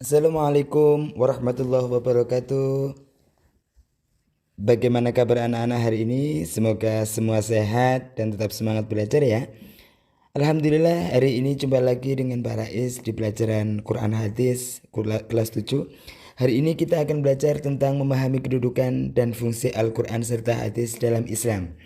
Assalamualaikum warahmatullahi wabarakatuh. Bagaimana kabar anak-anak hari ini? Semoga semua sehat dan tetap semangat belajar ya. Alhamdulillah hari ini jumpa lagi dengan Pak Rais di pelajaran Quran Hadis kelas 7. Hari ini kita akan belajar tentang memahami kedudukan dan fungsi Al-Quran serta hadis dalam Islam.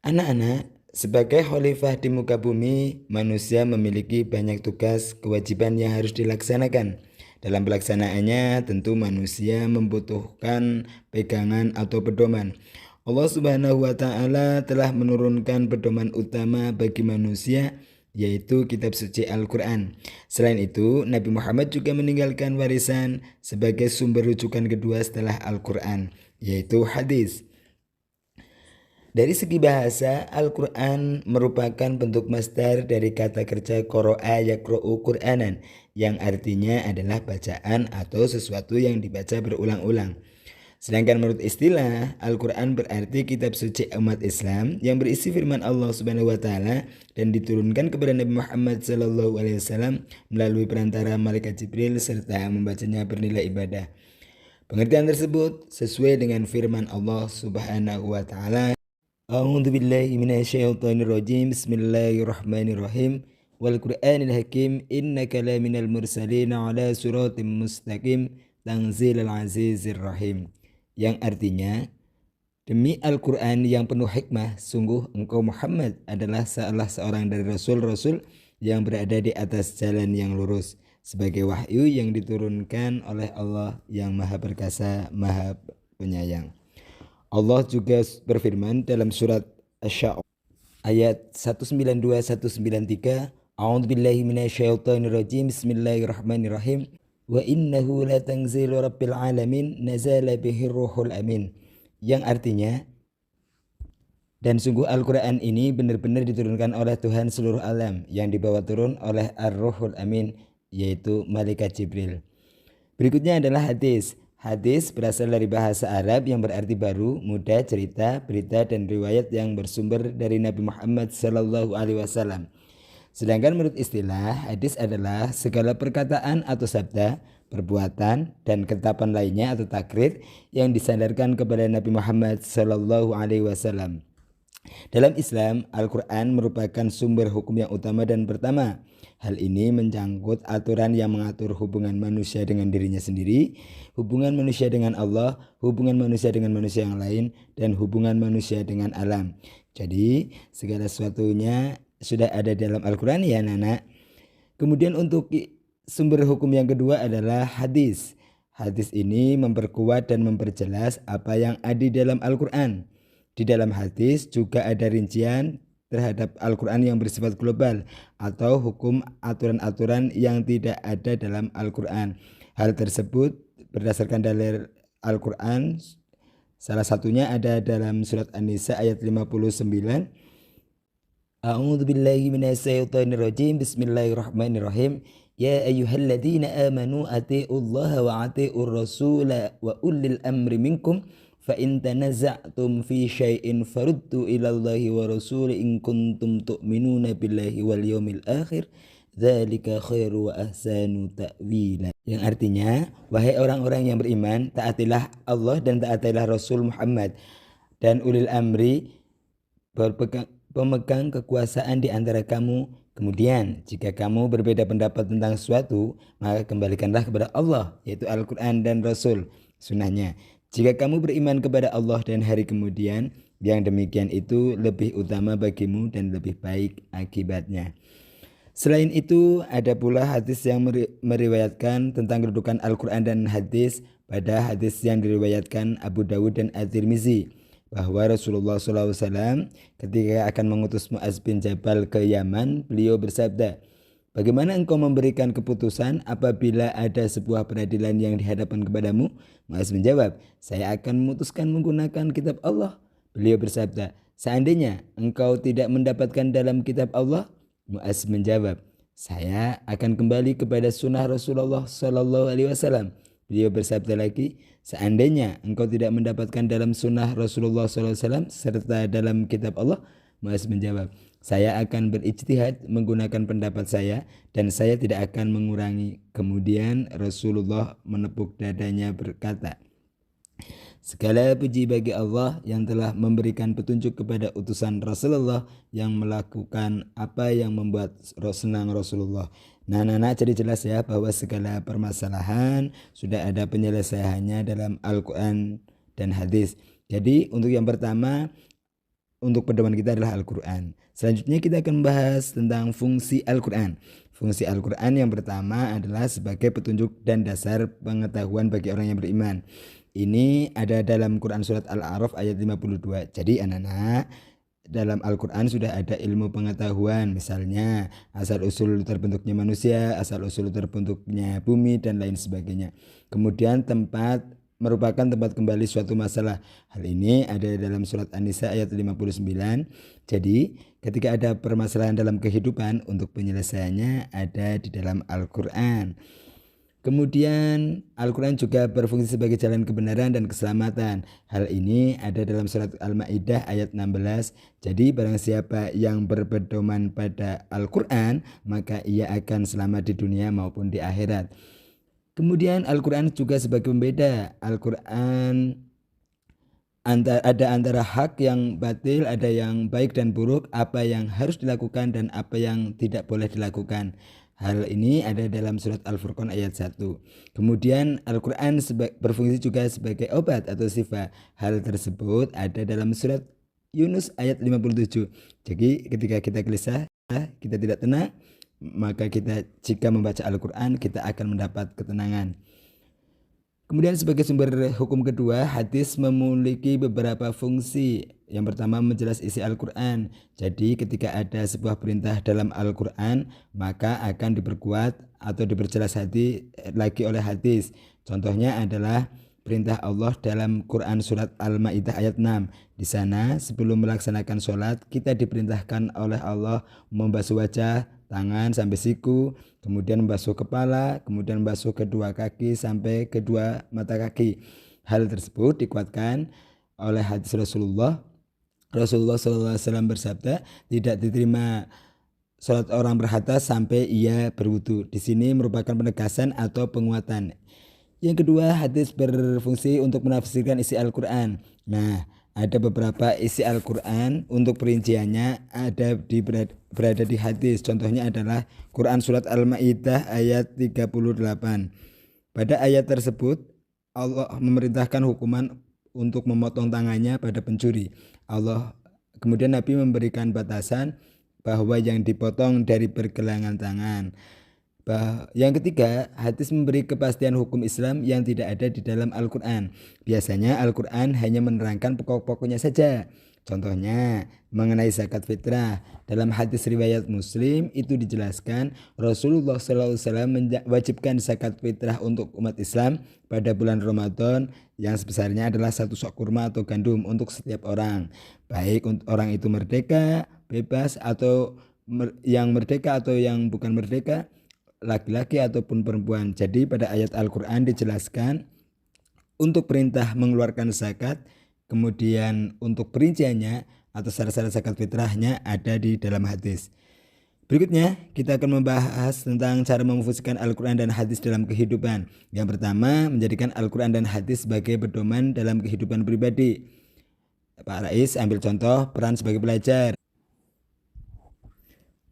Anak-anak, sebagai khalifah di muka bumi, manusia memiliki banyak tugas kewajiban yang harus dilaksanakan. Dalam pelaksanaannya, tentu manusia membutuhkan pegangan atau pedoman. Allah Subhanahu wa Ta'ala telah menurunkan pedoman utama bagi manusia, yaitu kitab suci Al-Quran. Selain itu, Nabi Muhammad juga meninggalkan warisan sebagai sumber rujukan kedua setelah Al-Quran, yaitu hadis. Dari segi bahasa, Al-Quran merupakan bentuk masdar dari kata kerja qara'a yaqra'u Qur'anan, yang artinya adalah bacaan atau sesuatu yang dibaca berulang-ulang. Sedangkan menurut istilah, Al-Quran berarti kitab suci umat Islam yang berisi firman Allah Subhanahu wa Ta'ala dan diturunkan kepada Nabi Muhammad SAW melalui perantara malaikat Jibril serta membacanya bernilai ibadah. Pengertian tersebut sesuai dengan firman Allah Subhanahu wa Ta'ala. A'udzu billahi minasyaitonir rajim. Bismillahirrahmanirrahim. Wal Qur'anil Hakim innaka laminal mursalin ala siratim mustaqim tanzilal azizir rahim. Yang artinya, demi Al-Qur'an yang penuh hikmah, sungguh engkau Muhammad adalah salah seorang dari rasul-rasul yang berada di atas jalan yang lurus sebagai wahyu yang diturunkan oleh Allah yang Maha Perkasa, Maha Penyayang. Allah juga berfirman dalam surat Asy-Sya'ra ayat 192-193, A'udzubillahi minasyaitonirrajim. Bismillahirrahmanirrahim. Wa innahu latanzilu rabbil alamin nazala bihir ruhul amin. Yang artinya, dan sungguh Al-Quran ini benar-benar diturunkan oleh Tuhan seluruh alam yang dibawa turun oleh Ar-Ruhul Amin, yaitu Malaikat Jibril. Berikutnya adalah hadis. Hadis berasal dari bahasa Arab yang berarti baru, mudah, cerita, berita, dan riwayat yang bersumber dari Nabi Muhammad SAW. Sedangkan menurut istilah, hadis adalah segala perkataan atau sabda, perbuatan, dan ketetapan lainnya atau takrir yang disandarkan kepada Nabi Muhammad SAW. Dalam Islam, Al-Quran merupakan sumber hukum yang utama dan pertama. Hal ini menyangkut aturan yang mengatur hubungan manusia dengan dirinya sendiri, hubungan manusia dengan Allah, hubungan manusia dengan manusia yang lain, dan hubungan manusia dengan alam. Jadi, segala sesuatunya sudah ada dalam Al-Quran ya anak-anak. Kemudian untuk sumber hukum yang kedua adalah hadis. Hadis ini memperkuat dan memperjelas apa yang ada di dalam Al-Quran. Di dalam hadis juga ada rincian terhadap Al-Quran yang bersifat global atau hukum aturan-aturan yang tidak ada dalam Al-Quran. Hal tersebut berdasarkan dalil Al-Quran, salah satunya ada dalam surat An-Nisa ayat 59. A'udzu billahi minasyaitonir rajim. Bismillahirrahmanirrahim. Ya ayyuhalladzina amanu atiiullaha wa atiiur rasula wa ulil amri minkum fa in tanaza'tum fi syai'in faruddu ila Allahi wa rasuli in kuntum tu'minuna billahi wal yawmil akhir dzalika khairu wa ahsanu ta'wila. Yang artinya, wahai orang-orang yang beriman, taatilah Allah dan taatilah Rasul Muhammad dan ulil amri pemegang kekuasaan di antara kamu. Kemudian jika kamu berbeda pendapat tentang sesuatu, maka kembalikanlah kepada Allah, yaitu Al-Quran dan Rasul, sunnahnya. Jika kamu beriman kepada Allah dan hari kemudian, yang demikian itu lebih utama bagimu dan lebih baik akibatnya. Selain itu, ada pula hadis yang meriwayatkan tentang kedudukan Al-Quran dan hadis pada hadis yang diriwayatkan Abu Dawud dan At-Tirmizi, bahwa Rasulullah SAW ketika akan mengutus Mu'adz bin Jabal ke Yaman, beliau bersabda, bagaimana engkau memberikan keputusan apabila ada sebuah peradilan yang dihadapkan kepadamu? Mu'adz menjawab, saya akan memutuskan menggunakan kitab Allah. Beliau bersabda, seandainya engkau tidak mendapatkan dalam kitab Allah? Mu'adz menjawab, saya akan kembali kepada sunnah Rasulullah SAW. Beliau bersabda lagi, seandainya engkau tidak mendapatkan dalam sunnah Rasulullah SAW serta dalam kitab Allah, Muaz menjawab, saya akan berijtihad menggunakan pendapat saya dan saya tidak akan mengurangi. Kemudian Rasulullah menepuk dadanya berkata, segala puji bagi Allah yang telah memberikan petunjuk kepada utusan Rasulullah yang melakukan apa yang membuat senang Rasulullah. Nah, jadi jelas ya bahwa segala permasalahan sudah ada penyelesaiannya dalam Al-Quran dan hadis. Jadi untuk yang pertama, untuk pedoman kita adalah Al-Quran. Selanjutnya kita akan membahas tentang fungsi Al-Quran. Fungsi Al-Quran yang pertama adalah sebagai petunjuk dan dasar pengetahuan bagi orang yang beriman. Ini ada dalam Quran surat Al-A'raf ayat 52. Jadi anak-anak, dalam Al-Quran sudah ada ilmu pengetahuan, misalnya asal-usul terbentuknya manusia, asal-usul terbentuknya bumi, dan lain sebagainya. Kemudian merupakan tempat kembali suatu masalah. Hal ini ada dalam surat An-Nisa ayat 59. Jadi ketika ada permasalahan dalam kehidupan, untuk penyelesaiannya ada di dalam Al-Quran. Kemudian Al-Quran juga berfungsi sebagai jalan kebenaran dan keselamatan. Hal ini ada dalam surat Al-Ma'idah ayat 16. Jadi barang siapa yang berpedoman pada Al-Quran, maka ia akan selamat di dunia maupun di akhirat. Kemudian Al-Quran juga sebagai pembeda. Al-Quran ada antara hak yang batil, ada yang baik dan buruk, apa yang harus dilakukan dan apa yang tidak boleh dilakukan. Hal ini ada dalam surat Al-Furqan ayat 1. Kemudian Al-Quran berfungsi juga sebagai obat atau sifat. Hal tersebut ada dalam surat Yunus ayat 57. Jadi ketika kita gelisah, kita tidak tenang, maka kita jika membaca Al-Quran kita akan mendapat ketenangan. Kemudian sebagai sumber hukum kedua, hadis memiliki beberapa fungsi. Yang pertama, menjelas isi Al-Quran. Jadi ketika ada sebuah perintah dalam Al-Quran, maka akan diperkuat atau diperjelas lagi oleh hadis. Contohnya adalah perintah Allah dalam Quran surat Al-Ma'idah ayat 6. Di sana sebelum melaksanakan sholat, kita diperintahkan oleh Allah membasuh wajah, tangan sampai siku, kemudian membasuh kepala, kemudian membasuh kedua kaki sampai kedua mata kaki. Hal tersebut dikuatkan oleh hadis Rasulullah. Rasulullah SAW bersabda, tidak diterima sholat orang berhadas sampai ia berwudu. Di sini merupakan penegasan atau penguatan. Yang kedua, hadis berfungsi untuk menafsirkan isi Al-Quran. Nah, ada beberapa isi Al-Quran, untuk perinciannya berada di hadis. Contohnya adalah Quran surat Al-Ma'idah ayat 38. Pada ayat tersebut Allah memerintahkan hukuman untuk memotong tangannya pada pencuri. Kemudian Nabi memberikan batasan bahwa yang dipotong dari pergelangan tangan. Yang ketiga, hadis memberi kepastian hukum Islam yang tidak ada di dalam Al-Quran. Biasanya Al-Quran hanya menerangkan pokok-pokoknya saja. Contohnya mengenai zakat fitrah. Dalam hadis riwayat Muslim itu dijelaskan Rasulullah SAW mewajibkan zakat fitrah untuk umat Islam pada bulan Ramadan yang sebesarnya adalah 1 sok kurma atau gandum untuk setiap orang. Baik orang itu merdeka, bebas, atau yang merdeka atau yang bukan merdeka, laki-laki ataupun perempuan. Jadi pada ayat Al-Quran dijelaskan untuk perintah mengeluarkan zakat, kemudian untuk perinciannya atau syarat-syarat zakat fitrahnya ada di dalam hadis. Berikutnya kita akan membahas tentang cara memfungsikan Al-Quran dan hadis dalam kehidupan. Yang pertama, menjadikan Al-Quran dan hadis sebagai pedoman dalam kehidupan pribadi. Pak Rais ambil contoh peran sebagai pelajar.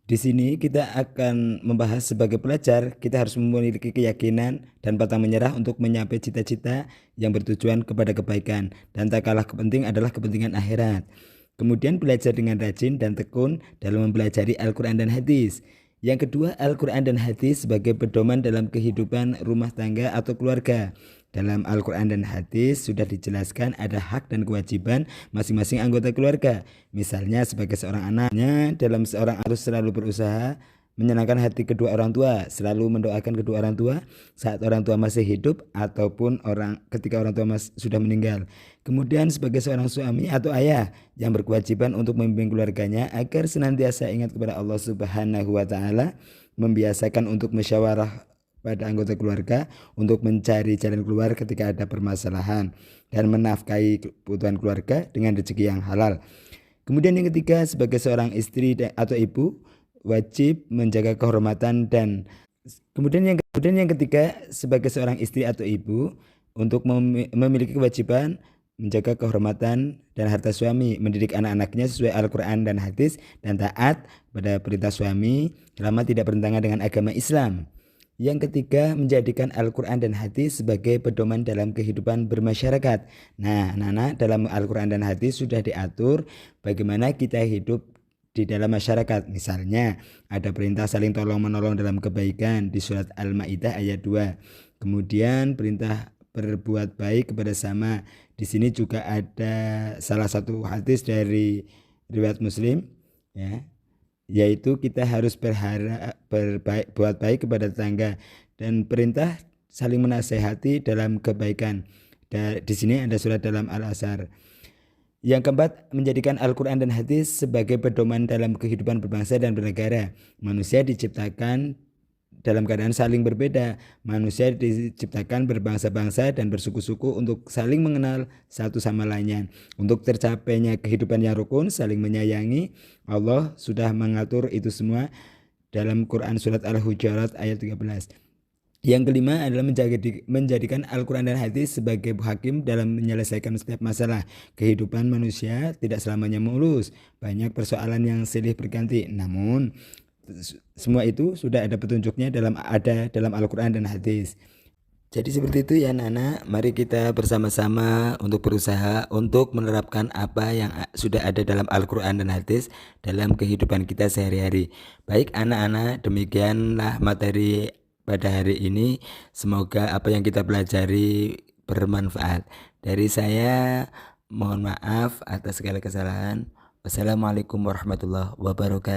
Di sini kita akan membahas sebagai pelajar, kita harus memiliki keyakinan dan pantang menyerah untuk mencapai cita-cita yang bertujuan kepada kebaikan. Dan tak kalah penting adalah kepentingan akhirat. Kemudian belajar dengan rajin dan tekun dalam mempelajari Al-Quran dan hadis. Yang kedua, Al-Quran dan hadis sebagai pedoman dalam kehidupan rumah tangga atau keluarga. Dalam Al-Quran dan hadis sudah dijelaskan ada hak dan kewajiban masing-masing anggota keluarga. Misalnya sebagai seorang anaknya, dalam seorang harus selalu berusaha menyenangkan hati kedua orang tua, selalu mendoakan kedua orang tua saat orang tua masih hidup ataupun ketika orang tua sudah meninggal. Kemudian sebagai seorang suami atau ayah yang berkewajiban untuk membimbing keluarganya agar senantiasa ingat kepada Allah Subhanahu wa taala, membiasakan untuk musyawarah pada anggota keluarga untuk mencari jalan keluar ketika ada permasalahan dan menafkahi kebutuhan keluarga dengan rezeki yang halal. Kemudian yang ketiga, sebagai seorang istri atau ibu wajib menjaga kehormatan dan kemudian yang ketiga, sebagai seorang istri atau ibu untuk memiliki kewajiban menjaga kehormatan dan harta suami, mendidik anak-anaknya sesuai Al-Quran dan hadis, dan taat pada perintah suami selama tidak bertentangan dengan agama Islam. Yang ketiga, menjadikan Al-Quran dan hadis sebagai pedoman dalam kehidupan bermasyarakat. Nah, anak-anak, dalam Al-Quran dan hadis sudah diatur bagaimana kita hidup di dalam masyarakat. Misalnya, ada perintah saling tolong-menolong dalam kebaikan di surat Al-Maidah ayat 2. Kemudian perintah berbuat baik kepada sama. Di sini juga ada salah satu hadis dari riwayat Muslim, ya, yaitu kita harus berbuat baik kepada tetangga dan perintah saling menasehati dalam kebaikan. Di sini ada surat dalam Al-Asr. Yang keempat, menjadikan Al-Quran dan hadis sebagai pedoman dalam kehidupan berbangsa dan bernegara. Manusia diciptakan dalam keadaan saling berbeda. Manusia diciptakan berbangsa-bangsa dan bersuku-suku untuk saling mengenal satu sama lainnya. Untuk tercapainya kehidupan yang rukun, saling menyayangi, Allah sudah mengatur itu semua dalam Quran surat Al-Hujurat ayat 13. Yang kelima adalah menjadikan Al-Quran dan hadis sebagai hakim dalam menyelesaikan setiap masalah. Kehidupan manusia tidak selamanya mulus, banyak persoalan yang silih berganti. Namun semua itu sudah ada petunjuknya dalam Al-Quran dan hadis. Jadi seperti itu ya anak-anak, mari kita bersama-sama untuk berusaha untuk menerapkan apa yang sudah ada dalam Al-Quran dan hadis dalam kehidupan kita sehari-hari. Baik anak-anak, demikianlah materi pada hari ini. Semoga apa yang kita pelajari bermanfaat. Dari saya mohon maaf atas segala kesalahan. Wassalamualaikum warahmatullahi wabarakatuh.